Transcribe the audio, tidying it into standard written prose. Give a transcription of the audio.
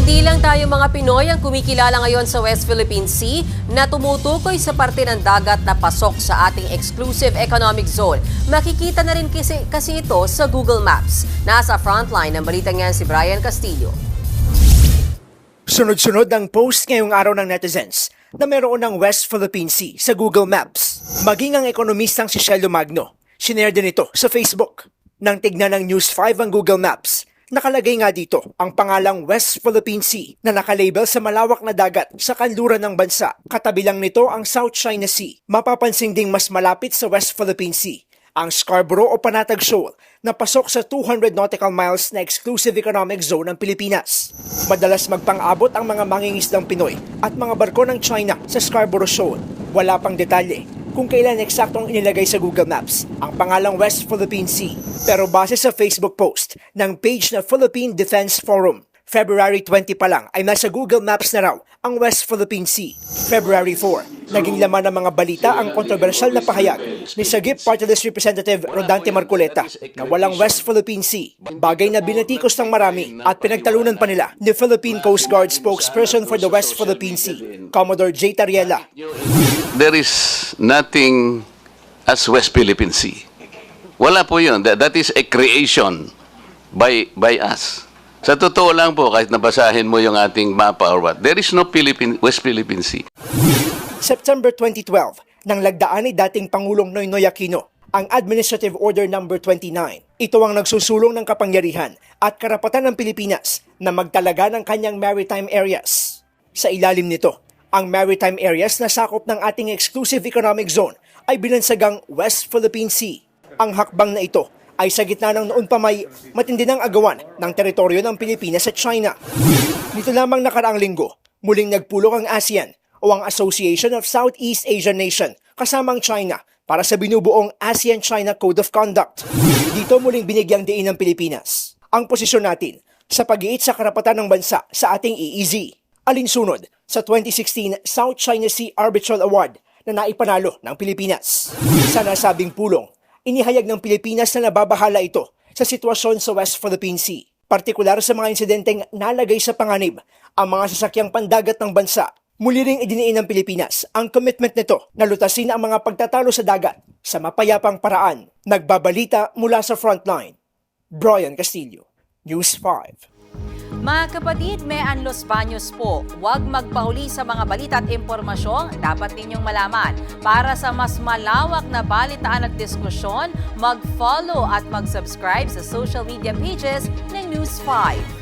Hindi lang tayo mga Pinoy ang kumikilala ngayon sa West Philippine Sea na tumutukoy sa parte ng dagat na pasok sa ating exclusive economic zone. Makikita na rin kasi ito sa Google Maps. Nasa frontline ng balita ngayon si Brian Castillo. Sunod-sunod ang post ngayong araw ng netizens na meron ng West Philippine Sea sa Google Maps. Maging ang ekonomistang si Shelo Magno, sinare din ito sa Facebook. Nang tignan ng News 5 ang Google Maps, nakalagay nga dito ang pangalang West Philippine Sea na nakalabel sa malawak na dagat sa kanluran ng bansa. Katabi lang nito ang South China Sea. Mapapansin ding mas malapit sa West Philippine Sea ang Scarborough o Panatag Shoal na pasok sa 200 nautical miles na exclusive economic zone ng Pilipinas. Madalas magpang-abot ang mga mangingisdang Pinoy at mga barko ng China sa Scarborough Shoal. Wala pang detalye kung kailan eksaktong inilagay sa Google Maps ang pangalang West Philippine Sea. Pero base sa Facebook post ng page na Philippine Defense Forum, February 20 pa lang ay nasa Google Maps na raw ang West Philippine Sea. February 4, naging laman ng mga balita ang kontrobersyal na pahayag ni Sagip Party List Representative Rodante Marcoleta na walang West Philippine Sea. Bagay na binatikos ng marami at pinagtalunan pa nila ni Philippine Coast Guard spokesperson for the West Philippine Sea, Commodore J. Tariela. There is nothing as West Philippine Sea. Wala po yun. That is a creation by us. Sa totoo lang po, kahit nabasahin mo yung ating mapa or what, there is no West Philippine Sea. September 2012, nang lagdaan ni dating Pangulong Noynoy Aquino ang Administrative Order No. 29. Ito ang nagsusulong ng kapangyarihan at karapatan ng Pilipinas na magtalaga ng kanyang maritime areas. Sa ilalim nito, ang maritime areas na sakop ng ating exclusive economic zone ay binansagang West Philippine Sea. Ang hakbang na ito ay sa gitna ng noon pa may matindi ng agawan ng teritoryo ng Pilipinas sa China. Nito lamang nakaraang linggo, muling nagpulong ang ASEAN o ang Association of Southeast Asian Nation kasamang China para sa binubuong ASEAN-China Code of Conduct. Dito muling binigyang diin ng Pilipinas ang posisyon natin sa pag-iit sa karapatan ng bansa sa ating EEZ. Alinsunod sa 2016 South China Sea Arbitral Award na naipanalo ng Pilipinas. Sa nasabing pulong, inihayag ng Pilipinas na nababahala ito sa sitwasyon sa West Philippine Sea, partikular sa mga insidenteng nalagay sa panganib ang mga sasakyang pandagat ng bansa. Muli ring idiniin ng Pilipinas ang commitment nito na lutasin ang mga pagtatalo sa dagat sa mapayapang paraan. Nagbabalita mula sa frontline, Brian Castillo, News 5. Mga kapatid, may Los Baños po. Huwag magpahuli sa mga balita at impormasyong dapat ninyong malaman. Para sa mas malawak na balitaan at diskusyon, mag-follow at mag-subscribe sa social media pages ng News 5.